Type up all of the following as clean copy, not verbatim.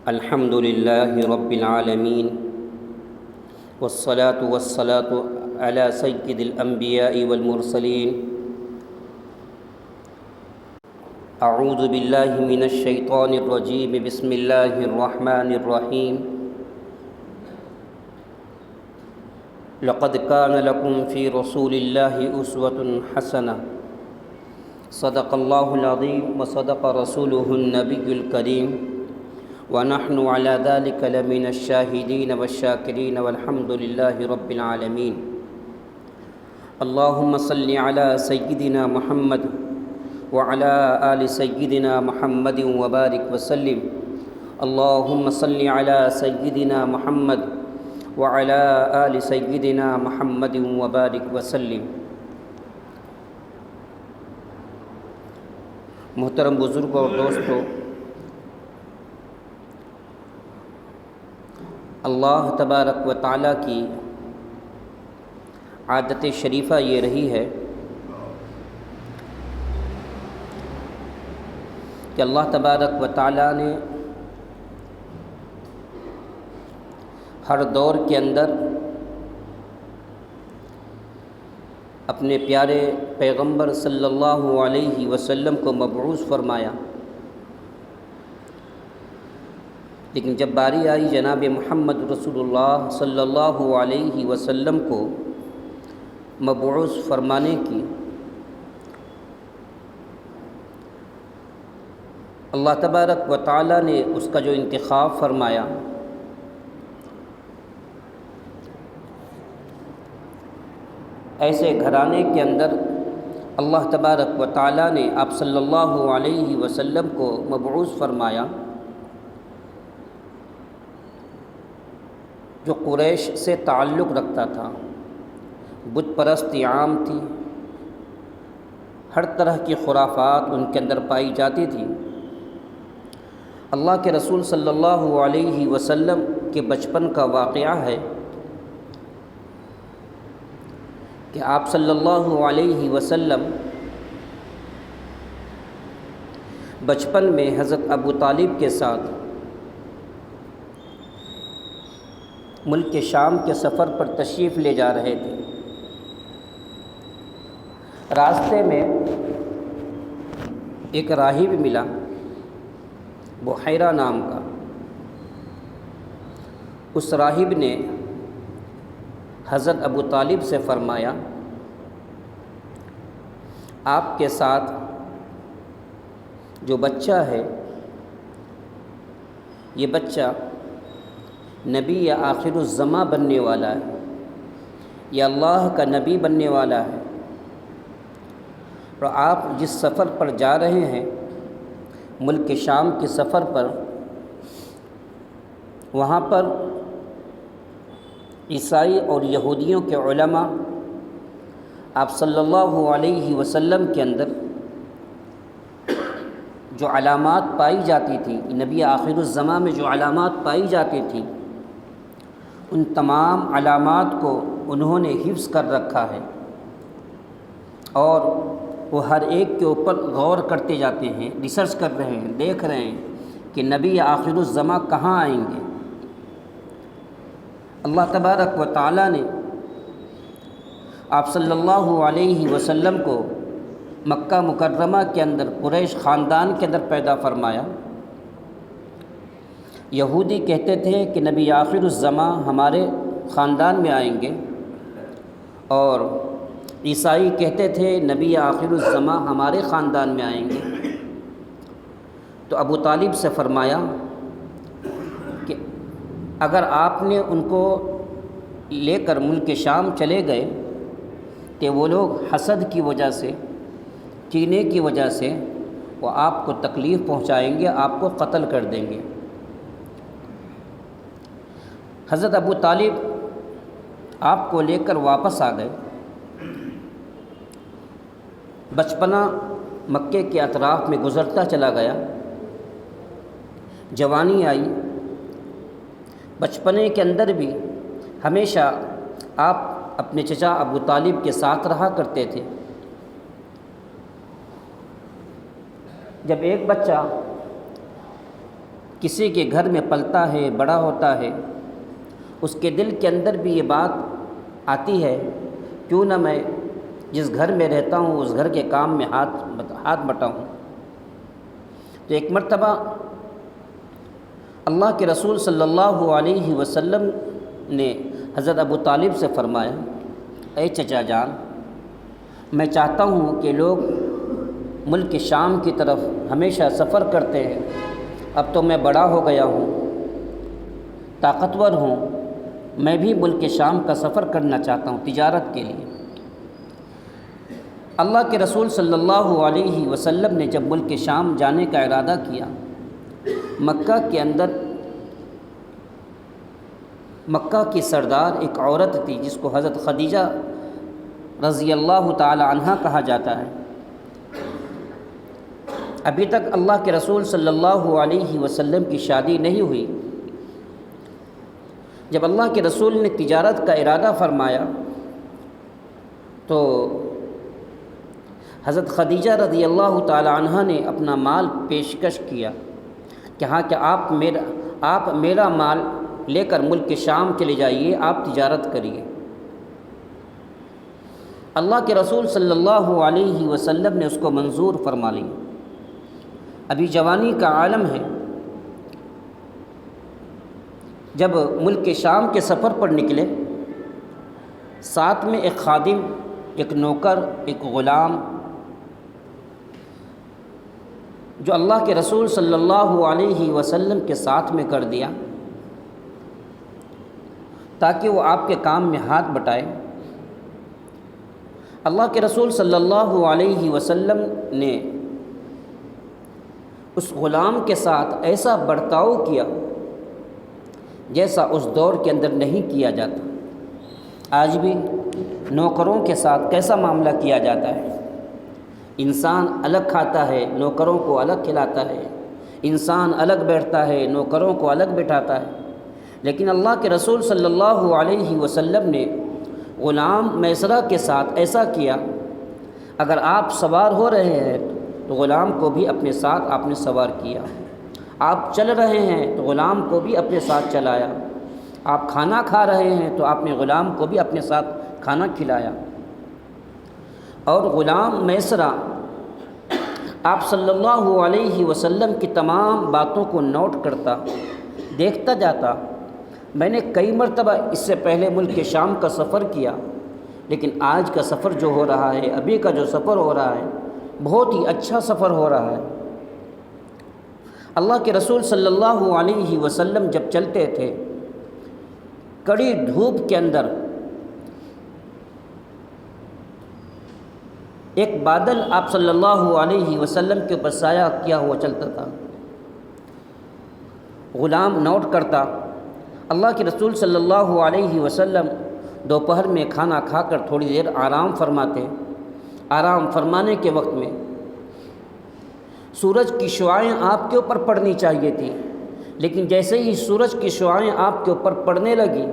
الحمد لله رب العالمين والصلاة والصلاة على سيد الأنبياء والمرسلين. أعوذ بالله من الشيطان الرجيم. بسم الله الرحمن الرحيم. لقد كان لكم في رسول الله أسوة حسنة. صدق الله العظيم وصدق رسوله النبي الكريم ونحن على ذلك لمن الشاهدين والشاكرين والحمد لله رب العالمين. اللهم صل على سيدنا محمد وعلى آل سيدنا محمد وبارك وسلم. اللهم صل على سيدنا محمد وعلى آل سيدنا محمد وبارك وسلم. محترم بزرگ اور دوستو، اللہ تبارک و تعالیٰ کی عادت شریفہ یہ رہی ہے کہ اللہ تبارک و تعالیٰ نے ہر دور کے اندر اپنے پیارے پیغمبر صلی اللہ علیہ وسلم کو مبعوث فرمایا، لیکن جب باری آئی جناب محمد رسول اللہ صلی اللہ علیہ وسلم کو مبعوث فرمانے کی، اللہ تبارک و تعالیٰ نے اس کا جو انتخاب فرمایا، ایسے گھرانے کے اندر اللہ تبارک و تعالیٰ نے آپ صلی اللہ علیہ وسلم کو مبعوث فرمایا جو قریش سے تعلق رکھتا تھا، بت پرستی عام تھی، ہر طرح کی خرافات ان کے اندر پائی جاتی تھی. اللہ کے رسول صلی اللہ علیہ وسلم کے بچپن کا واقعہ ہے کہ آپ صلی اللہ علیہ وسلم بچپن میں حضرت ابو طالب کے ساتھ ملک شام کے سفر پر تشریف لے جا رہے تھے. راستے میں ایک راہب ملا، بحیرہ نام کا. اس راہب نے حضرت ابو طالب سے فرمایا، آپ کے ساتھ جو بچہ ہے، یہ بچہ نبی یا آخر الزماں بننے والا ہے، یا اللہ کا نبی بننے والا ہے، اور آپ جس سفر پر جا رہے ہیں، ملک شام کے سفر پر، وہاں پر عیسائی اور یہودیوں کے علماء آپ صلی اللہ علیہ وسلم کے اندر جو علامات پائی جاتی تھیں، نبی آخر الزماں میں جو علامات پائی جاتی تھیں، ان تمام علامات کو انہوں نے حفظ کر رکھا ہے، اور وہ ہر ایک کے اوپر غور کرتے جاتے ہیں، ریسرچ کر رہے ہیں، دیکھ رہے ہیں کہ نبی آخر الزماں کہاں آئیں گے. اللہ تبارک و تعالیٰ نے آپ صلی اللہ علیہ وسلم کو مکہ مکرمہ کے اندر قریش خاندان کے اندر پیدا فرمایا. یہودی کہتے تھے کہ نبی آخر الزماں ہمارے خاندان میں آئیں گے، اور عیسائی کہتے تھے نبی آخر الزماں ہمارے خاندان میں آئیں گے. تو ابو طالب سے فرمایا کہ اگر آپ نے ان کو لے کر ملک شام چلے گئے کہ وہ لوگ حسد کی وجہ سے، کینے کی وجہ سے وہ آپ کو تکلیف پہنچائیں گے، آپ کو قتل کر دیں گے. حضرت ابو طالب آپ کو لے کر واپس آ گئے. بچپنا مکے کے اطراف میں گزرتا چلا گیا، جوانی آئی. بچپنے کے اندر بھی ہمیشہ آپ اپنے چچا ابو طالب کے ساتھ رہا کرتے تھے. جب ایک بچہ کسی کے گھر میں پلتا ہے، بڑا ہوتا ہے، اس کے دل کے اندر بھی یہ بات آتی ہے کیوں نہ میں جس گھر میں رہتا ہوں اس گھر کے کام میں ہاتھ بٹاؤں۔ تو ایک مرتبہ اللہ کے رسول صلی اللہ علیہ وسلم نے حضرت ابو طالب سے فرمایا، اے چچا جان، میں چاہتا ہوں کہ لوگ ملک شام کی طرف ہمیشہ سفر کرتے ہیں، اب تو میں بڑا ہو گیا ہوں، طاقتور ہوں، میں بھی ملک شام کا سفر کرنا چاہتا ہوں تجارت کے لیے۔ اللہ کے رسول صلی اللہ علیہ وسلم نے جب ملک شام جانے کا ارادہ کیا، مکہ کے اندر مکہ کی سردار ایک عورت تھی جس کو حضرت خدیجہ رضی اللہ تعالی عنہا کہا جاتا ہے۔ ابھی تک اللہ کے رسول صلی اللہ علیہ وسلم کی شادی نہیں ہوئی۔ جب اللہ کے رسول نے تجارت کا ارادہ فرمایا تو حضرت خدیجہ رضی اللہ تعالی عنہا نے اپنا مال پیشکش کیا کہ ہاں کہ آپ میرا مال لے کر ملک شام چلے جائیے، آپ تجارت کریے۔ اللہ کے رسول صلی اللہ علیہ وسلم نے اس کو منظور فرما لی۔ ابھی جوانی کا عالم ہے، جب ملک شام کے سفر پر نکلے، ساتھ میں ایک خادم، ایک نوکر، ایک غلام جو اللہ کے رسول صلی اللہ علیہ وسلم کے ساتھ میں کر دیا تاکہ وہ آپ کے کام میں ہاتھ بٹائے۔ اللہ کے رسول صلی اللہ علیہ وسلم نے اس غلام کے ساتھ ایسا برتاؤ کیا جیسا اس دور کے اندر نہیں کیا جاتا۔ آج بھی نوکروں کے ساتھ کیسا معاملہ کیا جاتا ہے؟ انسان الگ کھاتا ہے، نوکروں کو الگ کھلاتا ہے، انسان الگ بیٹھتا ہے، نوکروں کو الگ بٹھاتا ہے۔ لیکن اللہ کے رسول صلی اللہ علیہ وسلم نے غلام میسرہ کے ساتھ ایسا کیا، اگر آپ سوار ہو رہے ہیں تو غلام کو بھی اپنے ساتھ آپ نے سوار کیا، آپ چل رہے ہیں تو غلام کو بھی اپنے ساتھ چلایا، آپ کھانا کھا رہے ہیں تو آپ نے غلام کو بھی اپنے ساتھ کھانا کھلایا۔ اور غلام میسرہ آپ صلی اللہ علیہ وسلم کی تمام باتوں کو نوٹ کرتا، دیکھتا جاتا۔ میں نے کئی مرتبہ اس سے پہلے ملک شام کا سفر کیا، لیکن آج کا سفر جو ہو رہا ہے، ابھی کا جو سفر ہو رہا ہے، بہت ہی اچھا سفر ہو رہا ہے۔ اللہ کے رسول صلی اللہ علیہ وسلم جب چلتے تھے، کڑی دھوپ کے اندر ایک بادل آپ صلی اللہ علیہ وسلم کے اوپر سایہ کیا ہوا چلتا تھا۔ غلام نوٹ کرتا، اللہ کے رسول صلی اللہ علیہ وسلم دوپہر میں کھانا کھا کر تھوڑی دیر آرام فرماتے۔ آرام فرمانے کے وقت میں سورج کی شعاعیں آپ کے اوپر پڑنی چاہیے تھی، لیکن جیسے ہی سورج کی شعاعیں آپ کے اوپر پڑنے لگی،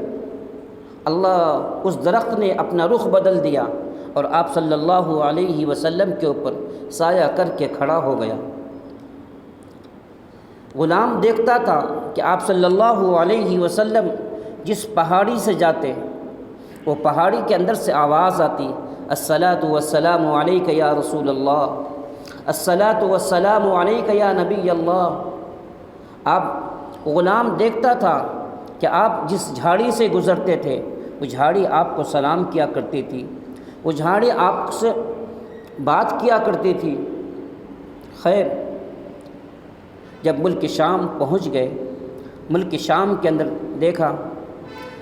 اللہ اس درخت نے اپنا رخ بدل دیا اور آپ صلی اللہ علیہ وسلم کے اوپر سایہ کر کے کھڑا ہو گیا۔ غلام دیکھتا تھا کہ آپ صلی اللہ علیہ وسلم جس پہاڑی سے جاتے، وہ پہاڑی کے اندر سے آواز آتی، الصلاۃ والسلام علیک یا رسول اللہ، الصلاۃ والسلام علیک یا نبی اللہ۔ آپ غلام دیکھتا تھا کہ آپ جس جھاڑی سے گزرتے تھے، وہ جھاڑی آپ کو سلام کیا کرتی تھی، وہ جھاڑی آپ سے بات کیا کرتی تھی۔ خیر، جب ملک شام پہنچ گئے، ملک شام کے اندر دیکھا،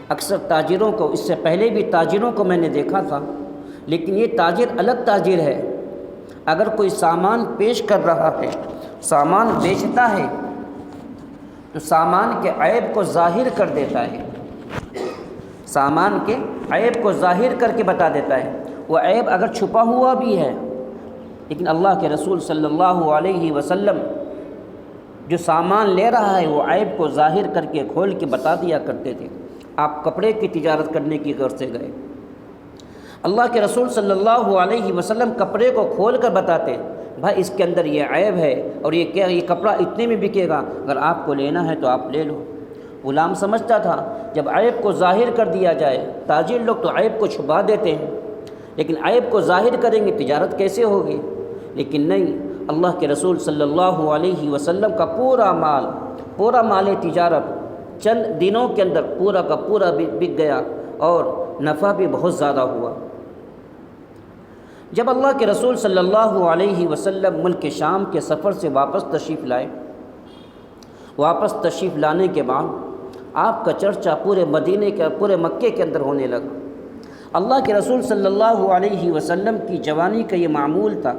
اکثر تاجروں کو، اس سے پہلے بھی تاجروں کو میں نے دیکھا تھا، لیکن یہ تاجر الگ تاجر ہے۔ اگر کوئی سامان پیش کر رہا ہے، سامان بیچتا ہے، تو سامان کے عیب کو ظاہر کر دیتا ہے، سامان کے عیب کو ظاہر کر کے بتا دیتا ہے۔ وہ عیب اگر چھپا ہوا بھی ہے، لیکن اللہ کے رسول صلی اللہ علیہ وسلم جو سامان لے رہا ہے وہ عیب کو ظاہر کر کے کھول کے بتا دیا کرتے تھے۔ آپ کپڑے کی تجارت کرنے کی غرض سے گئے، اللہ کے رسول صلی اللہ علیہ وسلم کپڑے کو کھول کر بتاتے بھائی اس کے اندر یہ عیب ہے اور یہ کیا، یہ کپڑا اتنے میں بکے گا، اگر آپ کو لینا ہے تو آپ لے لو۔ غلام سمجھتا تھا جب عیب کو ظاہر کر دیا جائے، تاجر لوگ تو عیب کو چھپا دیتے ہیں، لیکن عیب کو ظاہر کریں گے تجارت کیسے ہوگی؟ لیکن نہیں، اللہ کے رسول صلی اللہ علیہ وسلم کا پورا مال تجارت چند دنوں کے اندر پورا کا پورا بک گیا اور نفع بھی بہت زیادہ ہوا۔ جب اللہ کے رسول صلی اللہ علیہ وسلم ملک شام کے سفر سے واپس تشریف لائے، واپس تشریف لانے کے بعد آپ کا چرچا پورے مکے کے اندر ہونے لگا۔ اللہ کے رسول صلی اللہ علیہ وسلم کی جوانی کا یہ معمول تھا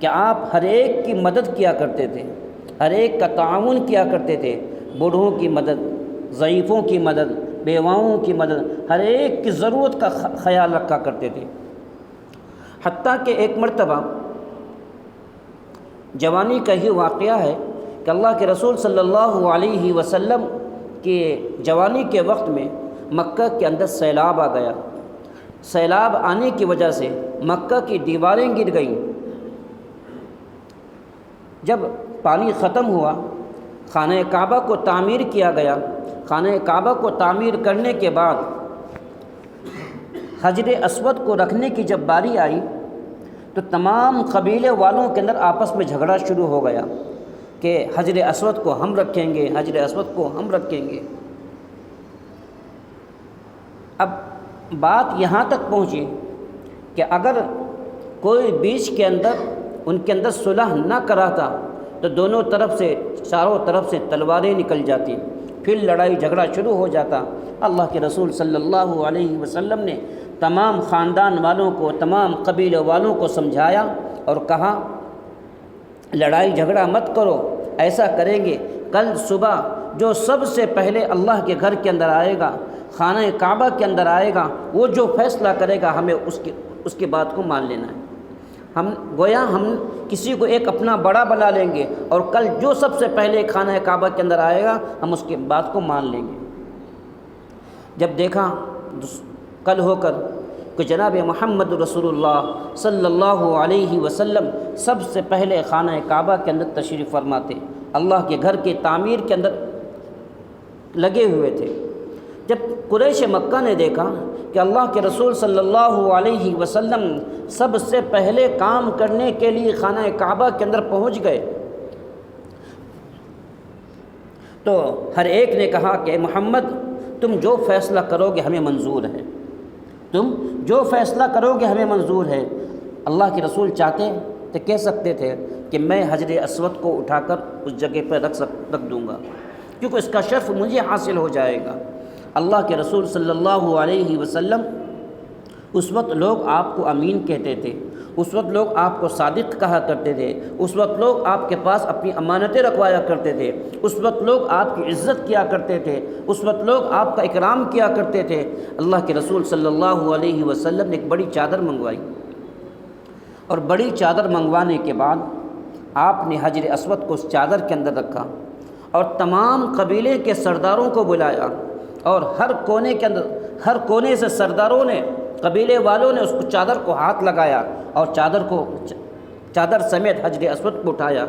کہ آپ ہر ایک کی مدد کیا کرتے تھے، ہر ایک کا تعاون کیا کرتے تھے، بوڑھوں کی مدد، ضعیفوں کی مدد، بیواؤں کی مدد، ہر ایک کی ضرورت کا خیال رکھا کرتے تھے۔ حتیٰ کہ ایک مرتبہ جوانی کا ہی واقعہ ہے کہ اللہ کے رسول صلی اللہ علیہ وسلم کے جوانی کے وقت میں مکہ کے اندر سیلاب آ گیا۔ سیلاب آنے کی وجہ سے مکہ کی دیواریں گر گئیں۔ جب پانی ختم ہوا، خانہ کعبہ کو تعمیر کیا گیا۔ خانہ کعبہ کو تعمیر کرنے کے بعد حجر اسود کو رکھنے کی جب باری آئی تو تمام قبیلے والوں کے اندر آپس میں جھگڑا شروع ہو گیا کہ حجر اسود کو ہم رکھیں گے، حجر اسود کو ہم رکھیں گے۔ اب بات یہاں تک پہنچی کہ اگر کوئی بیچ کے اندر ان کے اندر صلح نہ کراتا تو دونوں طرف سے، چاروں طرف سے تلواریں نکل جاتی، پھر لڑائی جھگڑا شروع ہو جاتا۔ اللہ کے رسول صلی اللہ علیہ وسلم نے تمام خاندان والوں کو، تمام قبیلے والوں کو سمجھایا اور کہا لڑائی جھگڑا مت کرو، ایسا کریں گے کل صبح جو سب سے پہلے اللہ کے گھر کے اندر آئے گا، خانہ کعبہ کے اندر آئے گا، وہ جو فیصلہ کرے گا ہمیں اس کی بات کو مان لینا ہے۔ ہم کسی کو ایک اپنا بڑا بنا لیں گے اور کل جو سب سے پہلے خانہ کعبہ کے اندر آئے گا ہم اس کی بات کو مان لیں گے۔ جب دیکھا کل ہو کر کہ جناب محمد رسول اللہ صلی اللہ علیہ وسلم سب سے پہلے خانہ کعبہ کے اندر تشریف فرماتے، اللہ کے گھر کے تعمیر کے اندر لگے ہوئے تھے، جب قریش مکہ نے دیکھا کہ اللہ کے رسول صلی اللہ علیہ وسلم سب سے پہلے کام کرنے کے لیے خانہ کعبہ کے اندر پہنچ گئے تو ہر ایک نے کہا کہ محمد تم جو فیصلہ کرو گے ہمیں منظور ہے، تم جو فیصلہ کرو گے ہمیں منظور ہے۔ اللہ کے رسول چاہتے تو کہہ سکتے تھے کہ میں حجر اسود کو اٹھا کر اس جگہ پر رکھ دوں گا کیونکہ اس کا شرف مجھے حاصل ہو جائے گا۔ اللہ کے رسول صلی اللہ علیہ وسلم اس وقت لوگ آپ کو امین کہتے تھے، اس وقت لوگ آپ کو صادق کہا کرتے تھے، اس وقت لوگ آپ کے پاس اپنی امانتیں رکھوایا کرتے تھے، اس وقت لوگ آپ کی عزت کیا کرتے تھے، اس وقت لوگ آپ کا اکرام کیا کرتے تھے۔ اللہ کے رسول صلی اللہ علیہ وسلم نے ایک بڑی چادر منگوائی اور بڑی چادر منگوانے کے بعد آپ نے حجر اسود کو اس چادر کے اندر رکھا اور تمام قبیلے کے سرداروں کو بلایا اور ہر کونے سے سرداروں نے، قبیلے والوں نے اس کو چادر کو ہاتھ لگایا اور چادر سمیت حجر اسود کو اٹھایا۔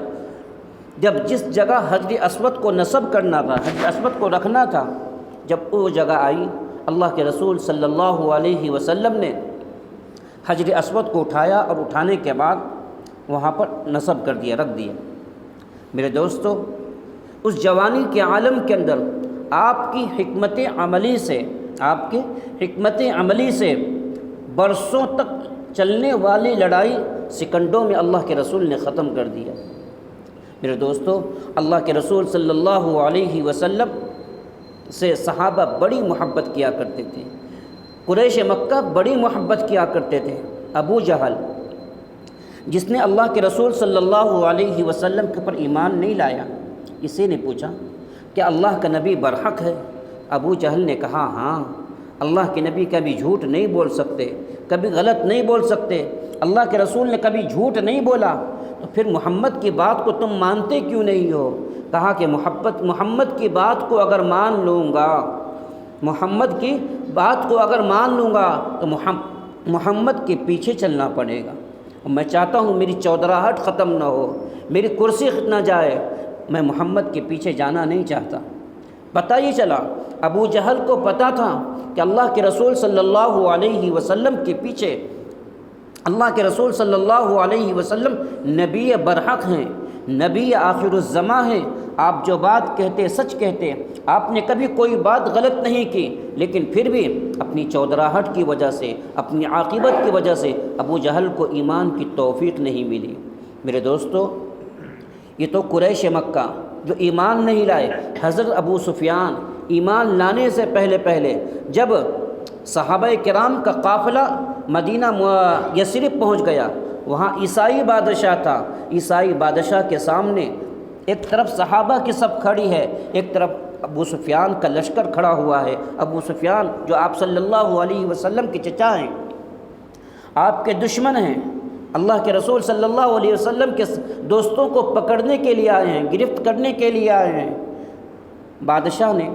جب جس جگہ حجر اسود کو نصب کرنا تھا، حجر اسود کو رکھنا تھا، جب وہ جگہ آئی اللہ کے رسول صلی اللہ علیہ وسلم نے حجر اسود کو اٹھایا اور اٹھانے کے بعد وہاں پر نصب کر دیا، رکھ دیا۔ میرے دوستو، اس جوانی کے عالم کے اندر آپ کی حکمت عملی سے برسوں تک چلنے والی لڑائی سکنڈوں میں اللہ کے رسول نے ختم کر دیا۔ میرے دوستو، اللہ کے رسول صلی اللہ علیہ وسلم سے صحابہ بڑی محبت کیا کرتے تھے، قریش مکہ بڑی محبت کیا کرتے تھے۔ ابو جہل جس نے اللہ کے رسول صلی اللہ علیہ وسلم کے اوپر ایمان نہیں لایا، کسی نے پوچھا کہ اللہ کا نبی برحق ہے؟ ابو جہل نے کہا ہاں، اللہ کے نبی کبھی جھوٹ نہیں بول سکتے، کبھی غلط نہیں بول سکتے، اللہ کے رسول نے کبھی جھوٹ نہیں بولا، تو پھر محمد کی بات کو تم مانتے کیوں نہیں ہو؟ کہا کہ محمد کی بات کو اگر مان لوں گا، محمد کی بات کو اگر مان لوں گا تو محمد کے پیچھے چلنا پڑے گا، اور میں چاہتا ہوں میری چودراہٹ ختم نہ ہو، میری کرسی نہ جائے، میں محمد کے پیچھے جانا نہیں چاہتا۔ پتہ یہ چلا ابو جہل کو پتہ تھا کہ اللہ کے رسول صلی اللہ علیہ وسلم کے پیچھے، اللہ کے رسول صلی اللہ علیہ وسلم نبی برحق ہیں، نبی آخر الزماں ہیں، آپ جو بات کہتے سچ کہتے، آپ نے کبھی کوئی بات غلط نہیں کی، لیکن پھر بھی اپنی چودراہٹ کی وجہ سے، اپنی عاقبت کی وجہ سے ابو جہل کو ایمان کی توفیق نہیں ملی۔ میرے دوستو، یہ تو قریش مکہ جو ایمان نہیں لائے۔ حضرت ابو سفیان ایمان لانے سے پہلے جب صحابہ کرام کا قافلہ مدینہ یثرب پہنچ گیا، وہاں عیسائی بادشاہ تھا، عیسائی بادشاہ کے سامنے ایک طرف صحابہ کی صف کھڑی ہے، ایک طرف ابو سفیان کا لشکر کھڑا ہوا ہے۔ ابو سفیان جو آپ صلی اللہ علیہ وسلم کے چچا ہیں، آپ کے دشمن ہیں، اللہ کے رسول صلی اللہ علیہ وسلم کے دوستوں کو پکڑنے کے لیے آئے ہیں، گرفت کرنے کے لیے آئے ہیں۔ بادشاہ نے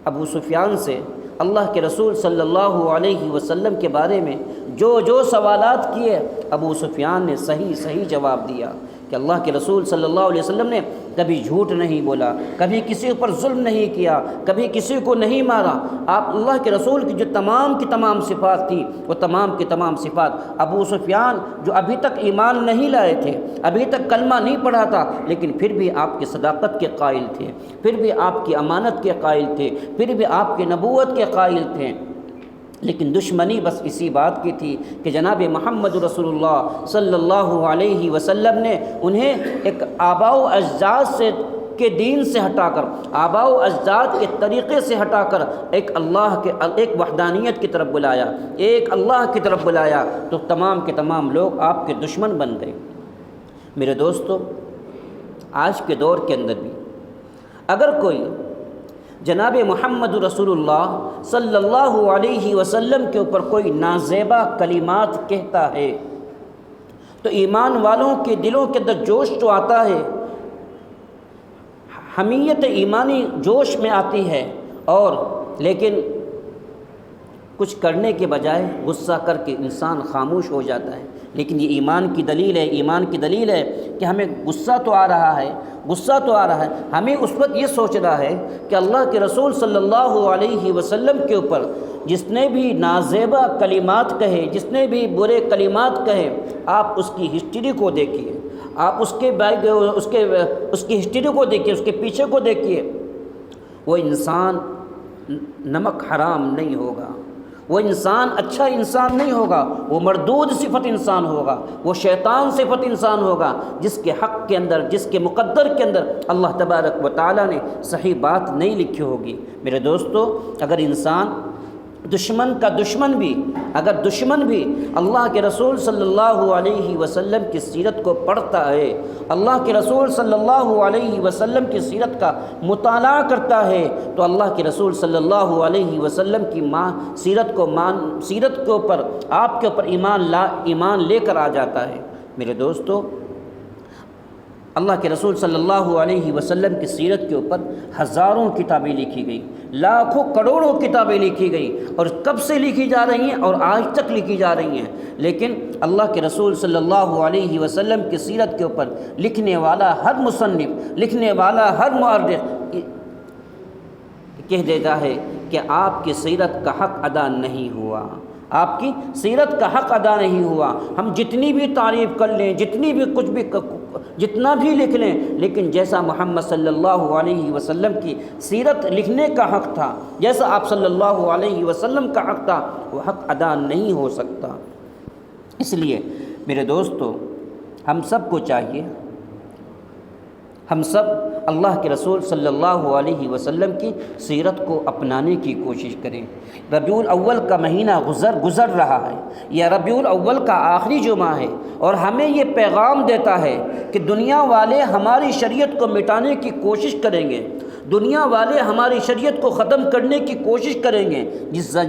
ابو سفیان سے اللہ کے رسول صلی اللہ علیہ وسلم کے بارے میں جو سوالات کیے، ابو سفیان نے صحیح جواب دیا کہ اللہ کے رسول صلی اللہ علیہ وسلم نے کبھی جھوٹ نہیں بولا، کبھی کسی پر ظلم نہیں کیا، کبھی کسی کو نہیں مارا۔ آپ اللہ کے رسول کی جو تمام کی تمام صفات تھیں، وہ تمام کی تمام صفات ابو سفیان جو ابھی تک ایمان نہیں لائے تھے، ابھی تک کلمہ نہیں پڑھا تھا، لیکن پھر بھی آپ کی صداقت کے قائل تھے، پھر بھی آپ کی امانت کے قائل تھے، پھر بھی آپ کی نبوت کے قائل تھے، لیکن دشمنی بس اسی بات کی تھی کہ جناب محمد رسول اللہ صلی اللہ علیہ وسلم نے انہیں ایک آباء و اجداد سے کے دین سے ہٹا کر، آباء و اجداد کے طریقے سے ہٹا کر ایک وحدانیت کی طرف بلایا، ایک اللہ کی طرف بلایا، تو تمام کے تمام لوگ آپ کے دشمن بن گئے۔ میرے دوستو، آج کے دور کے اندر بھی اگر کوئی جناب محمد رسول اللہ صلی اللہ علیہ وسلم کے اوپر کوئی نازیبا کلمات کہتا ہے تو ایمان والوں کے دلوں کے اندر جوش تو آتا ہے، حمیت ایمانی جوش میں آتی ہے، اور لیکن کچھ کرنے کے بجائے غصہ کر کے انسان خاموش ہو جاتا ہے۔ لیکن یہ ایمان کی دلیل ہے، ایمان کی دلیل ہے کہ ہمیں غصہ تو آ رہا ہے، ہمیں اس وقت یہ سوچنا ہے کہ اللہ کے رسول صلی اللہ علیہ وسلم کے اوپر جس نے بھی نازیبا کلمات کہے، جس نے بھی برے کلمات کہے، آپ اس کی ہسٹری کو دیکھیے، آپ اس کی ہسٹری کو دیکھیے، اس کے پیچھے کو دیکھیے، وہ انسان نمک حرام نہیں ہوگا، وہ انسان اچھا انسان نہیں ہوگا، وہ مردود صفت انسان ہوگا، وہ شیطان صفت انسان ہوگا، جس کے حق کے اندر، جس کے مقدر کے اندر اللہ تبارک و تعالیٰ نے صحیح بات نہیں لکھی ہوگی۔ میرے دوستو، اگر انسان دشمن کا دشمن بھی، اگر دشمن بھی اللہ کے رسول صلی اللہ علیہ وسلم کی سیرت کو پڑھتا ہے، اللہ کے رسول صلی اللہ علیہ وسلم کی سیرت کا مطالعہ کرتا ہے، تو اللہ کے رسول صلی اللہ علیہ وسلم کی سیرت کے اوپر، آپ کے اوپر ایمان لے کر آ جاتا ہے۔ میرے دوستو، اللہ کے رسول صلی اللہ علیہ وسلم کی سیرت کے اوپر ہزاروں کتابیں لکھی گئی، لاکھوں کروڑوں کتابیں لکھی گئی، اور کب سے لکھی جا رہی ہیں اور آج تک لکھی جا رہی ہیں، لیکن اللہ کے رسول صلی اللہ علیہ وسلم کی سیرت کے اوپر لکھنے والا ہر مصنف، لکھنے والا ہر مؤرخ کہہ دیتا ہے کہ آپ کی سیرت کا حق ادا نہیں ہوا، آپ کی سیرت کا حق ادا نہیں ہوا۔ ہم جتنی بھی تعریف کر لیں، جتنا بھی لکھ لیں، لیکن جیسا محمد صلی اللہ علیہ وسلم کی سیرت لکھنے کا حق تھا، جیسا آپ صلی اللہ علیہ وسلم کا حق تھا، وہ حق ادا نہیں ہو سکتا۔ اس لیے میرے دوستو، ہم سب کو چاہیے، ہم سب اللہ کے رسول صلی اللہ علیہ وسلم کی سیرت کو اپنانے کی کوشش کریں۔ ربیع الاول کا مہینہ گزر رہا ہے، یا ربیع الاول کا آخری جمعہ ہے، اور ہمیں یہ پیغام دیتا ہے کہ دنیا والے ہماری شریعت کو مٹانے کی کوشش کریں گے، دنیا والے ہماری شریعت کو ختم کرنے کی کوشش کریں گے،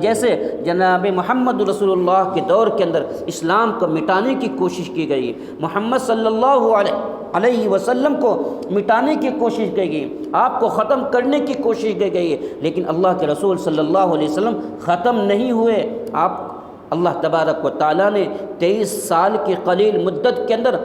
جیسے جناب محمد رسول اللہ کے دور کے اندر اسلام کو مٹانے کی کوشش کی گئی، محمد صلی اللہ علیہ وسلم کو مٹانے کی کوشش کی گئی، آپ کو ختم کرنے کی کوشش کی گئی، لیکن اللہ کے رسول صلی اللہ علیہ وسلم ختم نہیں ہوئے، آپ اللہ تبارک و تعالیٰ نے 23 سال کی قلیل مدت کے اندر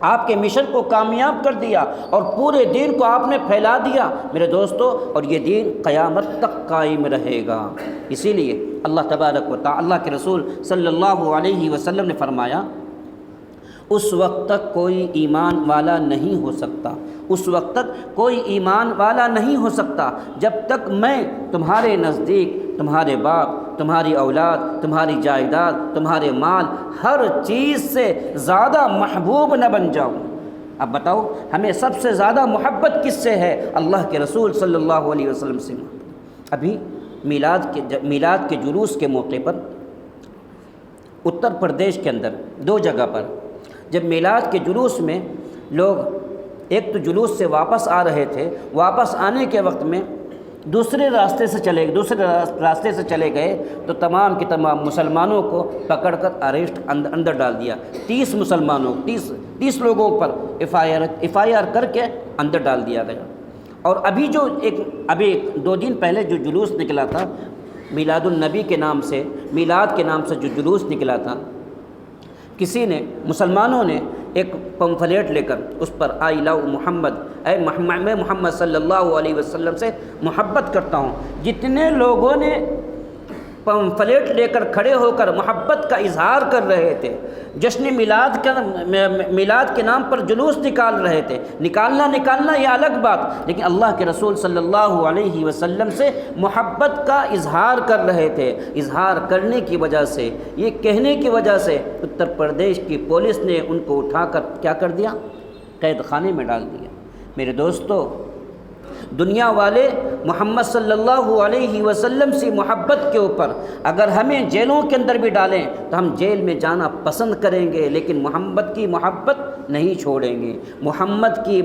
آپ کے مشن کو کامیاب کر دیا اور پورے دین کو آپ نے پھیلا دیا میرے دوستو، اور یہ دین قیامت تک قائم رہے گا۔ اسی لیے اللہ تبارک و تعالیٰ، اللہ کے رسول صلی اللہ علیہ وسلم نے فرمایا، اس وقت تک کوئی ایمان والا نہیں ہو سکتا، اس وقت تک کوئی ایمان والا نہیں ہو سکتا جب تک میں تمہارے نزدیک تمہارے باپ، تمہاری اولاد، تمہاری جائیداد، تمہارے مال، ہر چیز سے زیادہ محبوب نہ بن جاؤں۔ اب بتاؤ ہمیں سب سے زیادہ محبت کس سے ہے؟ اللہ کے رسول صلی اللہ علیہ وسلم سے۔ ابھی میلاد کے جلوس کے موقع پر اتر پردیش کے اندر 2 جگہ پر جب میلاد کے جلوس میں لوگ ایک تو جلوس سے واپس آ رہے تھے، واپس آنے کے وقت میں دوسرے راستے سے چلے گئے تو تمام کے تمام مسلمانوں کو پکڑ کر اریسٹ اندر ڈال دیا۔ 30 مسلمانوں 30 لوگوں پر ایف آئی آر کر کے اندر ڈال دیا گیا۔ اور ابھی 2 دن پہلے جو جلوس نکلا تھا میلاد النبی کے نام سے، میلاد کے نام سے جو جلوس نکلا تھا، کسی نے، مسلمانوں نے ایک پمفلیٹ لے کر اس پر آئی لو محمد، میں محمد صلی اللہ علیہ وسلم سے محبت کرتا ہوں، جتنے لوگوں نے پمفلیٹ لے کر کھڑے ہو کر محبت کا اظہار کر رہے تھے، جشن میلاد کے نام پر جلوس نکال رہے تھے، نکالنا یہ الگ بات، لیکن اللہ کے رسول صلی اللہ علیہ وسلم سے محبت کا اظہار کر رہے تھے۔ اظہار کرنے کی وجہ سے، یہ کہنے کی وجہ سے اتر پردیش کی پولیس نے ان کو اٹھا کر کیا کر دیا؟ قید خانے میں ڈال دیا۔ میرے دوستو، دنیا والے محمد صلی اللہ علیہ وسلم سے محبت کے اوپر اگر ہمیں جیلوں کے اندر بھی ڈالیں تو ہم جیل میں جانا پسند کریں گے، لیکن محمد کی محبت نہیں چھوڑیں گے۔ محمد کی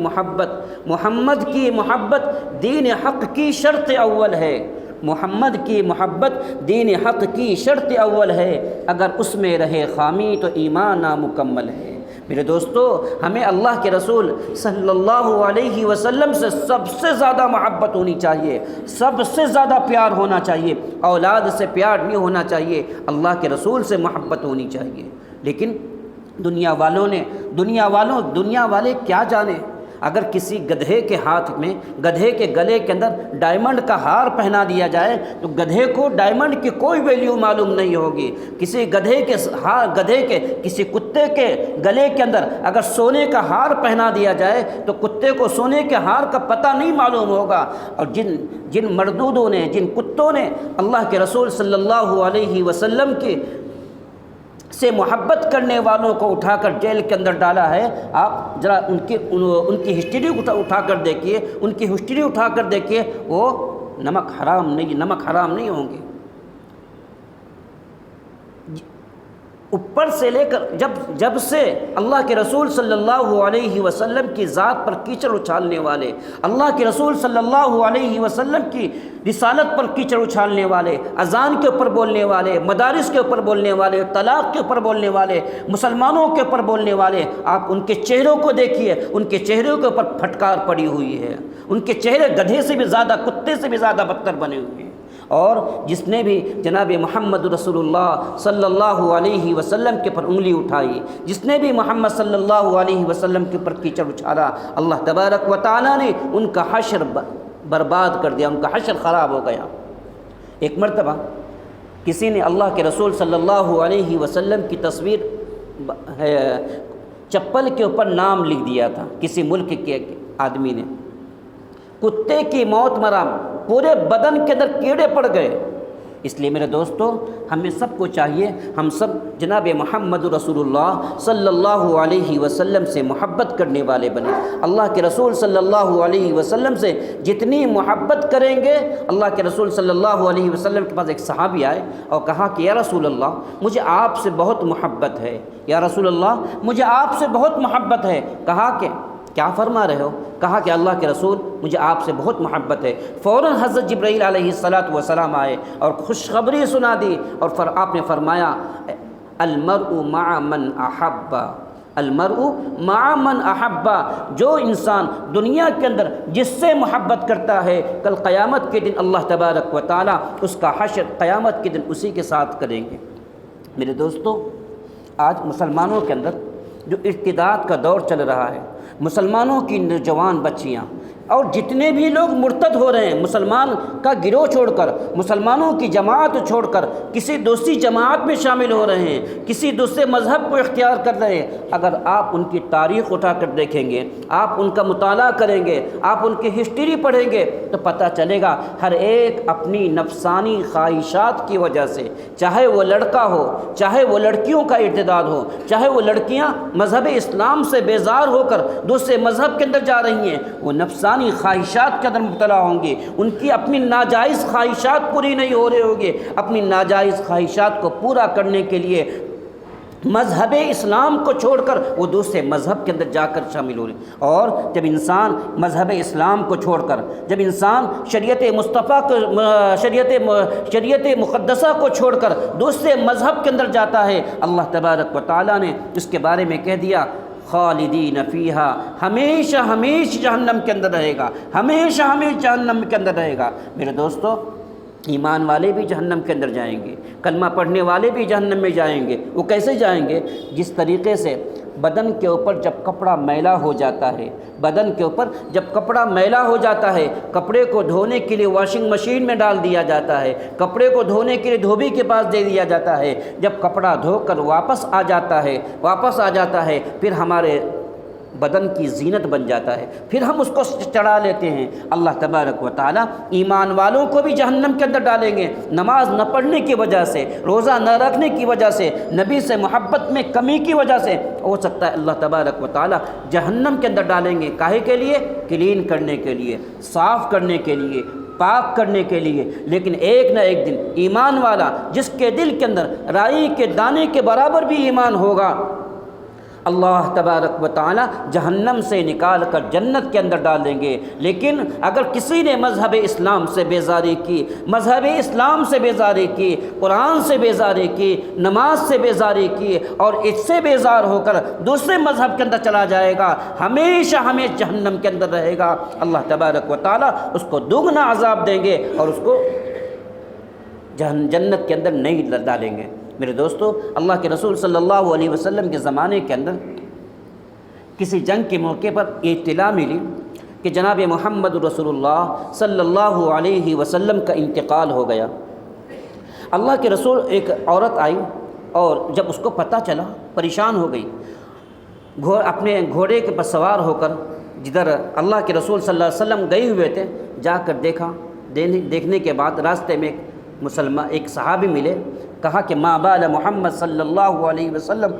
محبت دین حق کی شرط اول ہے، محمد کی محبت دین حق کی شرط اول ہے، اگر اس میں رہے خامی تو ایمان نامکمل ہے۔ میرے دوستو، ہمیں اللہ کے رسول صلی اللہ علیہ وسلم سے سب سے زیادہ محبت ہونی چاہیے، سب سے زیادہ پیار ہونا چاہیے، اولاد سے پیار نہیں ہونا چاہیے، اللہ کے رسول سے محبت ہونی چاہیے۔ لیکن دنیا والے کیا جانے، اگر کسی گدھے کے ہاتھ میں، گدھے کے گلے کے اندر ڈائمنڈ کا ہار پہنا دیا جائے تو گدھے کو ڈائمنڈ کی کوئی ویلیو معلوم نہیں ہوگی۔ کسی کتے کے گلے کے اندر اگر سونے کا ہار پہنا دیا جائے تو کتے کو سونے کے ہار کا پتہ نہیں معلوم ہوگا۔ اور جن مردودوں نے، جن کتوں نے اللہ کے رسول صلی اللہ علیہ وسلم کی سے محبت کرنے والوں کو اٹھا کر جیل کے اندر ڈالا ہے، آپ ذرا ان کی ہسٹری اٹھا کر دیکھیے، وہ نمک حرام نہیں ہوں گے۔ اوپر سے لے کر جب سے اللہ کے رسول صلی اللہ علیہ وسلم کی ذات پر کیچڑ اچھالنے والے، اللہ کے رسول صلی اللہ علیہ وسلم کی رسالت پر کیچڑ اچھالنے والے، اذان کے اوپر بولنے والے، مدارس کے اوپر بولنے والے، طلاق کے اوپر بولنے والے، مسلمانوں کے اوپر بولنے والے، آپ ان کے چہروں کو دیکھیے، ان کے چہروں کے اوپر پھٹکار پڑی ہوئی ہے، ان کے چہرے گدھے سے بھی زیادہ، کتے سے بھی زیادہ بدتر بنے ہوئے ہیں۔ اور جس نے بھی جناب محمد رسول اللہ صلی اللہ علیہ وسلم کے پر انگلی اٹھائی، جس نے بھی محمد صلی اللہ علیہ وسلم کے پر کیچڑ اچھالا، اللہ تبارک و تعالیٰ نے ان کا حشر برباد کر دیا، ان کا حشر خراب ہو گیا۔ ایک مرتبہ کسی نے اللہ کے رسول صلی اللہ علیہ وسلم کی تصویر چپل کے اوپر نام لکھ دیا تھا، کسی ملک کے آدمی نے، کتے کی موت مرا، پورے بدن کے اندر کیڑے پڑ گئے۔ اس لیے میرے دوستو، ہمیں سب کو چاہیے، ہم سب جناب محمد رسول اللہ صلی اللہ علیہ وسلم سے محبت کرنے والے بنیں۔ اللہ کے رسول صلی اللہ علیہ وسلم سے جتنی محبت کریں گے، اللہ کے رسول صلی اللہ علیہ وسلم کے پاس ایک صحابی آئے اور کہا کہ یا رسول اللہ، مجھے آپ سے بہت محبت ہے، یا رسول اللہ مجھے آپ سے بہت محبت ہے۔ کہا کہ کیا فرما رہے ہو؟ کہا کہ اللہ کے رسول مجھے آپ سے بہت محبت ہے۔ فوراً حضرت جبرائیل علیہ السلام آئے اور خوشخبری سنا دی، اور آپ نے فرمایا المرء مع من احب، المرء مع من احبا، جو انسان دنیا کے اندر جس سے محبت کرتا ہے، کل قیامت کے دن اللہ تبارک و تعالیٰ اس کا حشر قیامت کے دن اسی کے ساتھ کریں گے۔ میرے دوستو، آج مسلمانوں کے اندر جو ارتداد کا دور چل رہا ہے، مسلمانوں کی نوجوان بچیاں اور جتنے بھی لوگ مرتد ہو رہے ہیں، مسلمان کا گروہ چھوڑ کر، مسلمانوں کی جماعت چھوڑ کر کسی دوسری جماعت میں شامل ہو رہے ہیں، کسی دوسرے مذہب کو اختیار کر رہے ہیں، اگر آپ ان کی تاریخ اٹھا کر دیکھیں گے، آپ ان کا مطالعہ کریں گے، آپ ان کی ہسٹری پڑھیں گے تو پتہ چلے گا ہر ایک اپنی نفسانی خواہشات کی وجہ سے، چاہے وہ لڑکا ہو، چاہے وہ لڑکیوں کا ارتداد ہو، چاہے وہ لڑکیاں مذہب اسلام سے بیزار ہو کر دوسرے مذہب کے اندر جا رہی ہیں، وہ نفسانی خواہشات کے اندر مبتلا ہوں گے، ان کی اپنی ناجائز خواہشات پوری نہیں ہو رہے ہوں گے، اپنی ناجائز خواہشات کو پورا کرنے کے لیے مذہب اسلام کو چھوڑ کر وہ دوسرے مذہب کے اندر جا کر شامل ہو رہے ہیں۔ اور جب انسان مذہب اسلام کو چھوڑ کر، جب انسان شریعت مصطفیٰ کو شریعت مقدسہ کو چھوڑ کر دوسرے مذہب کے اندر جاتا ہے، اللہ تبارک و تعالیٰ نے اس کے بارے میں کہہ دیا خالدین فیہا، ہمیشہ ہمیشہ جہنم کے اندر رہے گا، ہمیشہ ہمیشہ جہنم کے اندر رہے گا۔ میرے دوستو، ایمان والے بھی جہنم کے اندر جائیں گے، کلمہ پڑھنے والے بھی جہنم میں جائیں گے۔ وہ کیسے جائیں گے؟ جس طریقے سے بدن کے اوپر جب کپڑا میلا ہو جاتا ہے، بدن کے اوپر جب کپڑا میلا ہو جاتا ہے، کپڑے کو دھونے کے لیے واشنگ مشین میں ڈال دیا جاتا ہے، کپڑے کو دھونے کے لیے دھوبی کے پاس دے دیا جاتا ہے، جب کپڑا دھو کر واپس آ جاتا ہے پھر ہمارے بدن کی زینت بن جاتا ہے، پھر ہم اس کو چڑھا لیتے ہیں۔ اللہ تبارک و تعالیٰ ایمان والوں کو بھی جہنم کے اندر ڈالیں گے، نماز نہ پڑھنے کی وجہ سے، روزہ نہ رکھنے کی وجہ سے، نبی سے محبت میں کمی کی وجہ سے، ہو سکتا ہے اللہ تبارک و تعالیٰ جہنم کے اندر ڈالیں گے۔ کاہے کے لیے؟ کلین کرنے کے لیے، صاف کرنے کے لیے، پاک کرنے کے لیے۔ لیکن ایک نہ ایک دن ایمان والا جس کے دل کے اندر رائی کے دانے کے برابر بھی ایمان ہوگا، اللہ تبارک و تعالی جہنم سے نکال کر جنت کے اندر ڈال دیں گے۔ لیکن اگر کسی نے مذہب اسلام سے بیزاری کی، مذہب اسلام سے بیزاری کی، قرآن سے بیزاری کی، نماز سے بیزاری کی اور اس سے بیزار ہو کر دوسرے مذہب کے اندر چلا جائے گا، ہمیشہ ہمیشہ جہنم کے اندر رہے گا۔ اللہ تبارک و تعالی اس کو دوگنا عذاب دیں گے اور اس کو جنت کے اندر نہیں ڈالیں گے۔ میرے دوستو، اللہ کے رسول صلی اللہ علیہ وسلم کے زمانے کے اندر کسی جنگ کے موقع پر اطلاع ملی کہ جناب محمد رسول اللہ صلی اللہ علیہ وسلم کا انتقال ہو گیا۔ اللہ کے رسول، ایک عورت آئی اور جب اس کو پتہ چلا پریشان ہو گئی، اپنے گھوڑے کے پر سوار ہو کر جدھر اللہ کے رسول صلی اللہ علیہ وسلم گئے ہوئے تھے جا کر دیکھنے کے بعد راستے میں ایک صحابی ملے، کہا کہ ما بال محمد صلی اللہ علیہ وسلم،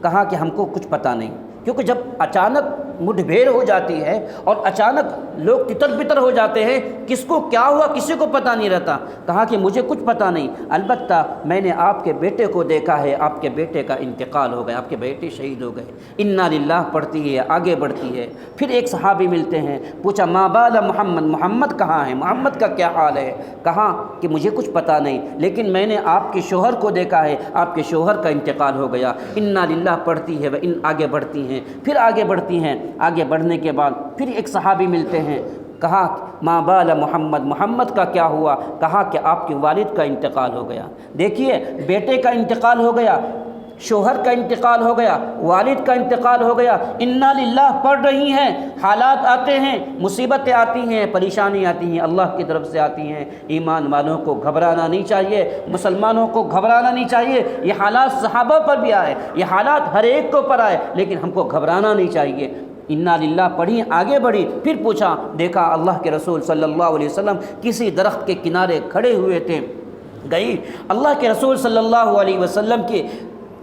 کہا کہ ہم کو کچھ پتہ نہیں، کیونکہ جب اچانک مٹھ بھیڑ ہو جاتی ہے اور اچانک لوگ تتر بتر ہو جاتے ہیں، کس کو کیا ہوا کسی کو پتہ نہیں رہتا۔ کہا کہ مجھے کچھ پتہ نہیں، البتہ میں نے آپ کے بیٹے کو دیکھا ہے، آپ کے بیٹے کا انتقال ہو گیا، آپ کے بیٹے شہید ہو گئے۔ انا للہ پڑھتی ہے، آگے بڑھتی ہے۔ پھر ایک صحابی ملتے ہیں، پوچھا ما بال محمد، محمد کہاں ہے، محمد کا کیا حال ہے؟ کہا کہ مجھے کچھ پتہ نہیں، لیکن میں نے آپ کے شوہر کو دیکھا ہے، آپ کے شوہر کا انتقال ہو گیا۔ انا للہ پڑھتی ہے، آگے بڑھتی ہیں، پھر آگے بڑھتی ہیں۔ آگے بڑھنے کے بعد پھر ایک صحابی ملتے ہیں، کہا ما بال محمد، محمد کا کیا ہوا؟ کہا کہ آپ کے والد کا انتقال ہو گیا۔ دیکھیے، بیٹے کا انتقال ہو گیا، شوہر کا انتقال ہو گیا، والد کا انتقال ہو گیا، انا للہ پڑھ رہی ہیں۔ حالات آتے ہیں، مصیبتیں آتی ہیں، پریشانی آتی ہیں، اللہ کی طرف سے آتی ہیں۔ ایمان والوں کو گھبرانا نہیں چاہیے، مسلمانوں کو گھبرانا نہیں چاہیے۔ یہ حالات صحابہ پر بھی آئے، یہ حالات ہر ایک کو پر آئے، لیکن ہم کو گھبرانا نہیں چاہیے۔ انا للہ پڑھی، آگے بڑھی، پھر پوچھا، دیکھا اللہ کے رسول صلی اللہ علیہ وسلم کسی درخت کے کنارے کھڑے ہوئے تھے۔ گئی، اللہ کے رسول صلی اللہ علیہ وسلم کی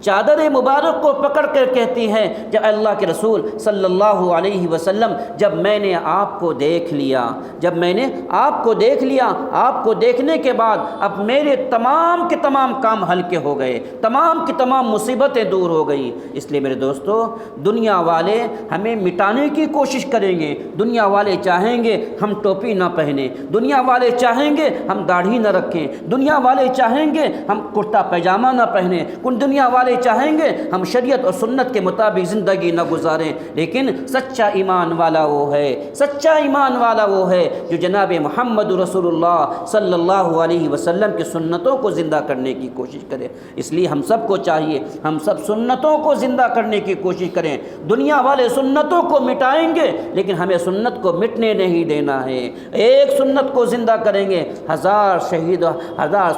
چادر مبارک کو پکڑ کر کہتی ہیں، جب اللہ کے رسول صلی اللہ علیہ وسلم جب میں نے آپ کو دیکھ لیا، جب میں نے آپ کو دیکھ لیا، آپ کو دیکھنے کے بعد اب میرے تمام کے تمام کام ہلکے ہو گئے، تمام کی تمام مصیبتیں دور ہو گئیں۔ اس لیے میرے دوستو، دنیا والے ہمیں مٹانے کی کوشش کریں گے، دنیا والے چاہیں گے ہم ٹوپی نہ پہنیں، دنیا والے چاہیں گے ہم داڑھی نہ رکھیں، دنیا والے چاہیں گے ہم کرتا پیجامہ نہ پہنیں، دنیا والے والے چاہیں گے ہم شریعت اور سنت کے مطابق زندگی نہ گزاریں، لیکن سچا ایمان والا وہ ہے، سچا ایمان والا وہ ہے جو جناب محمد رسول اللہ صلی اللہ علیہ وسلم کی سنتوں کو زندہ کرنے کی کوشش کرے۔ اس لیے ہم سب کو چاہیے ہم سب سنتوں کو زندہ کرنے کی کوشش کریں۔ دنیا والے سنتوں کو مٹائیں گے لیکن ہمیں سنت کو مٹنے نہیں دینا ہے۔ ایک سنت کو زندہ کریں گے، ہزار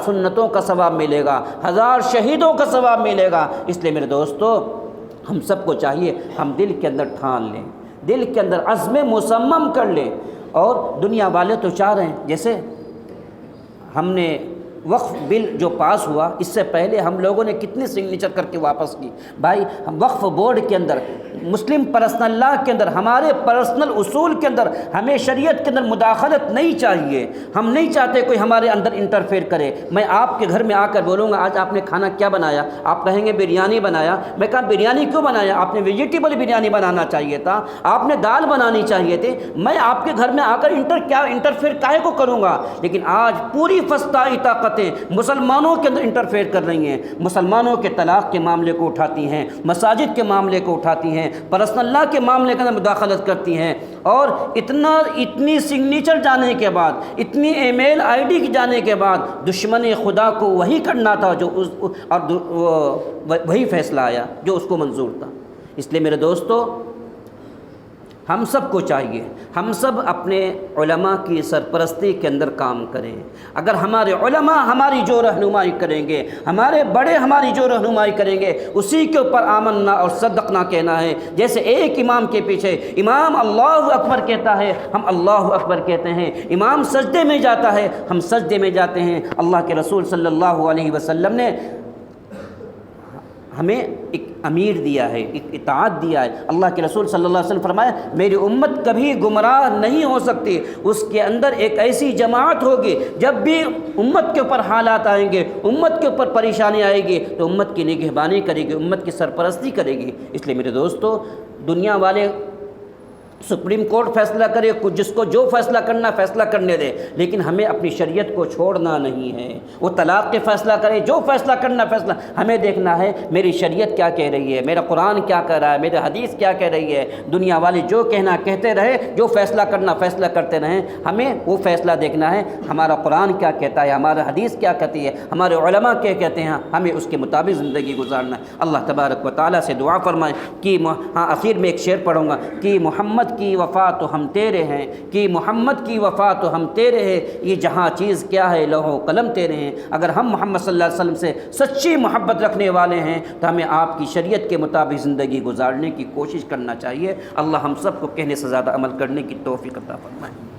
سنتوں کا ثواب ملے گا، ہزار شہیدوں کا ثواب ملے گا۔ اس لیے میرے دوستو ہم سب کو چاہیے ہم دل کے اندر ٹھان لیں، دل کے اندر عزم مصمم کر لیں۔ اور دنیا والے تو چاہ رہے ہیں، جیسے ہم نے وقف بل جو پاس ہوا اس سے پہلے ہم لوگوں نے کتنی سگنیچر کر کے واپس کی۔ بھائی وقف بورڈ کے اندر، مسلم پرسنل لا کے اندر، ہمارے پرسنل اصول کے اندر ہمیں شریعت کے اندر مداخلت نہیں چاہیے۔ ہم نہیں چاہتے کوئی ہمارے اندر انٹرفیئر کرے۔ میں آپ کے گھر میں آ کر بولوں گا آج آپ نے کھانا کیا بنایا، آپ کہیں گے بریانی بنایا۔ میں کہا بریانی کیوں بنایا؟ آپ نے ویجیٹیبل بریانی بنانا چاہیے تھا، آپ نے دال بنانی چاہیے تھی۔ میں آپ کے گھر میں آ کر انٹرفیئر کاہے کو کروں گا؟ لیکن آج پوری فسطائی طاقتیں مسلمانوں کے اندر انٹرفیئر کر رہی ہیں، مسلمانوں کے طلاق کے معاملے کو اٹھاتی ہیں، مساجد کے معاملے کو اٹھاتی ہیں، پرسنل لا کے معاملے کے اندر مداخلت کرتی ہیں۔ اور اتنی سگنیچر جانے کے بعد، اتنی ای میل آئی ڈی جانے کے بعد دشمن خدا کو وہی کرنا تھا جو وہی فیصلہ آیا جو اس کو منظور تھا۔ اس لیے میرے دوستو ہم سب کو چاہیے ہم سب اپنے علماء کی سرپرستی کے اندر کام کریں۔ اگر ہمارے علماء ہماری جو رہنمائی کریں گے، ہمارے بڑے ہماری جو رہنمائی کریں گے، اسی کے اوپر آمنا اور صدقنا کہنا ہے۔ جیسے ایک امام کے پیچھے امام اللہ اکبر کہتا ہے، ہم اللہ اکبر کہتے ہیں۔ امام سجدے میں جاتا ہے، ہم سجدے میں جاتے ہیں۔ اللہ کے رسول صلی اللہ علیہ وسلم نے ہمیں ایک امیر دیا ہے، ایک اطاعت دیا ہے۔ اللہ کے رسول صلی اللہ علیہ وسلم فرمایا میری امت کبھی گمراہ نہیں ہو سکتی، اس کے اندر ایک ایسی جماعت ہوگی جب بھی امت کے اوپر حالات آئیں گے، امت کے اوپر پریشانی آئے گی تو امت کی نگہبانی کرے گی، امت کی سرپرستی کرے گی۔ اس لیے میرے دوستو دنیا والے سپریم کورٹ فیصلہ کرے، جس کو جو فیصلہ کرنا فیصلہ کرنے دے، لیکن ہمیں اپنی شریعت کو چھوڑنا نہیں ہے۔ وہ طلاق کے فیصلہ کرے، جو فیصلہ کرنا فیصلہ، ہمیں دیکھنا ہے میری شریعت کیا کہہ رہی ہے، میرا قرآن کیا کہہ رہا ہے، میرے حدیث کیا کہہ رہی ہے۔ دنیا والے جو کہنا کہتے رہے، جو فیصلہ کرنا فیصلہ کرتے رہیں، ہمیں وہ فیصلہ دیکھنا ہے ہمارا قرآن کیا کہتا ہے، ہمارا حدیث کیا کہتی ہے، ہمارے علماء کیا کہتے ہیں، ہمیں اس کے مطابق زندگی گزارنا ہے۔ اللہ تبارک و تعالیٰ سے دعا فرمائیں کہ آخر میں ایک شعر پڑھوں گا کہ محمد کی وفا تو ہم تیرے ہیں، کہ محمد کی وفا تو ہم تیرے ہیں، یہ جہاں چیز کیا ہے لوح و قلم تیرے ہیں۔ اگر ہم محمد صلی اللہ علیہ وسلم سے سچی محبت رکھنے والے ہیں تو ہمیں آپ کی شریعت کے مطابق زندگی گزارنے کی کوشش کرنا چاہیے۔ اللہ ہم سب کو کہنے سے زیادہ عمل کرنے کی توفیق عطا فرمائے۔